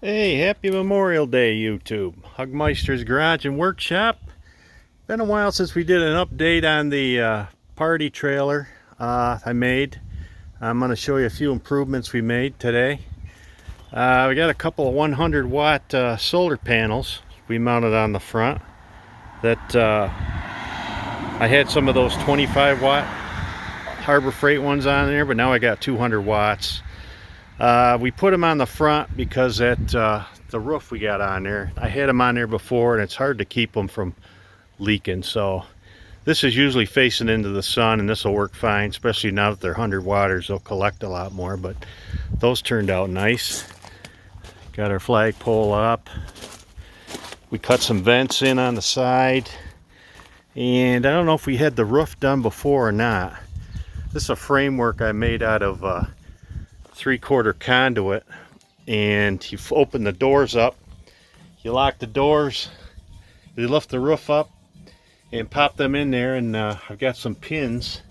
Hey, happy Memorial Day, YouTube. Hugmeister's Garage and Workshop. Been a while since we did an update on the party trailer I made. I'm going to show you a few improvements we made today. We got a couple of 100 watt solar panels we mounted on the front. That I had some of those 25 watt Harbor Freight ones on there, but now I got 200 watts. We put them on the front because at the roof we got on there, I had them on there before and it's hard to keep them from leaking. So this is usually facing into the sun and this will work fine, especially now that they're 100 watters. They'll collect a lot more, but those turned out nice. Got our flagpole up. We cut some vents in on the side, and I don't know if we had the roof done before or not. This is a framework I made out of 3/4 conduit, and you open the doors up, you lock the doors, you lift the roof up and pop them in there, and I've got some pins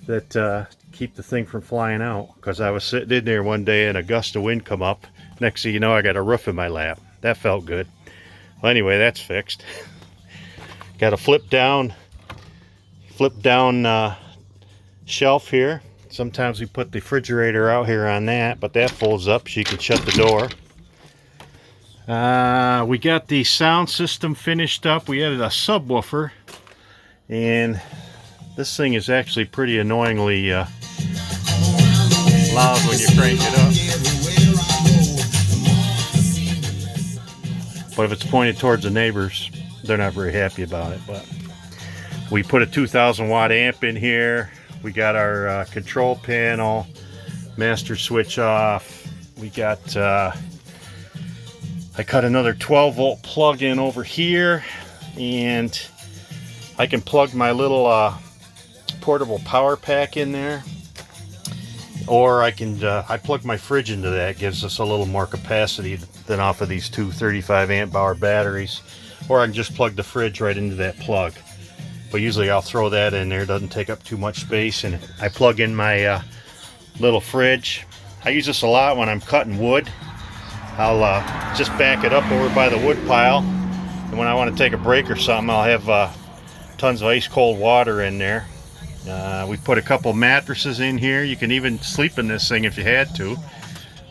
that keep the thing from flying out, because I was sitting in there one day and a gust of wind come up. Next thing you know, I got a roof in my lap. That felt good. Well, anyway, that's fixed. Got a flip down shelf here. Sometimes we put the refrigerator out here on that, but that folds up so you can shut the door. We got the sound system finished up. We added a subwoofer, and this thing is actually pretty annoyingly loud when you crank it up. But if it's pointed towards the neighbors, they're not very happy about it. But we put a 2,000 watt amp in here. We got our control panel, master switch off. We got, I cut another 12 volt plug in over here, and I can plug my little portable power pack in there. Or I can, I plug my fridge into that. It gives us a little more capacity than off of these two 35 amp hour batteries. Or I can just plug the fridge right into that plug. But usually I'll throw that in there. It doesn't take up too much space. And I plug in my little fridge. I use this a lot when I'm cutting wood. I'll just back it up over by the wood pile. And when I want to take a break or something, I'll have tons of ice cold water in there. We put a couple mattresses in here. You can even sleep in this thing if you had to.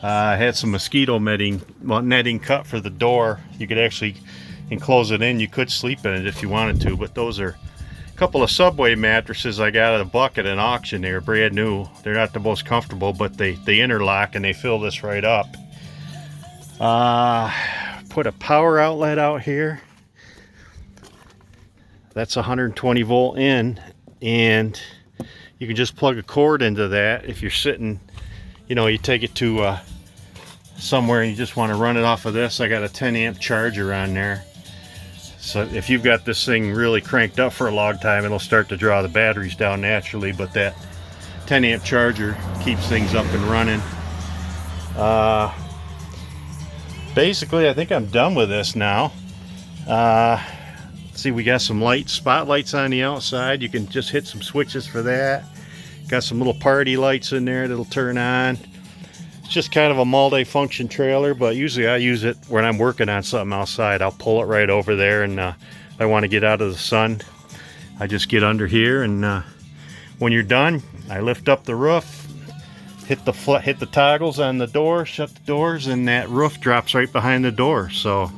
I had some mosquito netting cut for the door. You could actually enclose it in. You could sleep in it if you wanted to, but those are a couple of Subway mattresses I got at a buck at an auction. They were brand new. They're not the most comfortable, but they interlock and they fill this right up. Put a power outlet out here. That's 120 volt in, and you can just plug a cord into that if you're sitting, you know, you take it to somewhere and you just want to run it off of this. I got a 10 amp charger on there. So if you've got this thing really cranked up for a long time, it'll start to draw the batteries down naturally, but that 10 amp charger keeps things up and running. Basically, I think I'm done with this now. See, we got some spotlights on the outside. You can just hit some switches for that. Got some little party lights in there that'll turn on. It's just kind of a multi-function trailer, but usually I use it when I'm working on something outside. I'll pull it right over there, and if I want to get out of the sun, I just get under here, and when you're done, I lift up the roof, hit the toggles on the door, shut the doors, and that roof drops right behind the door. So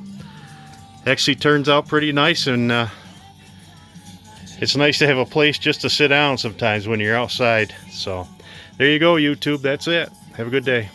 actually turns out pretty nice, and it's nice to have a place just to sit down sometimes when you're outside. So there you go, YouTube. That's it. Have a good day.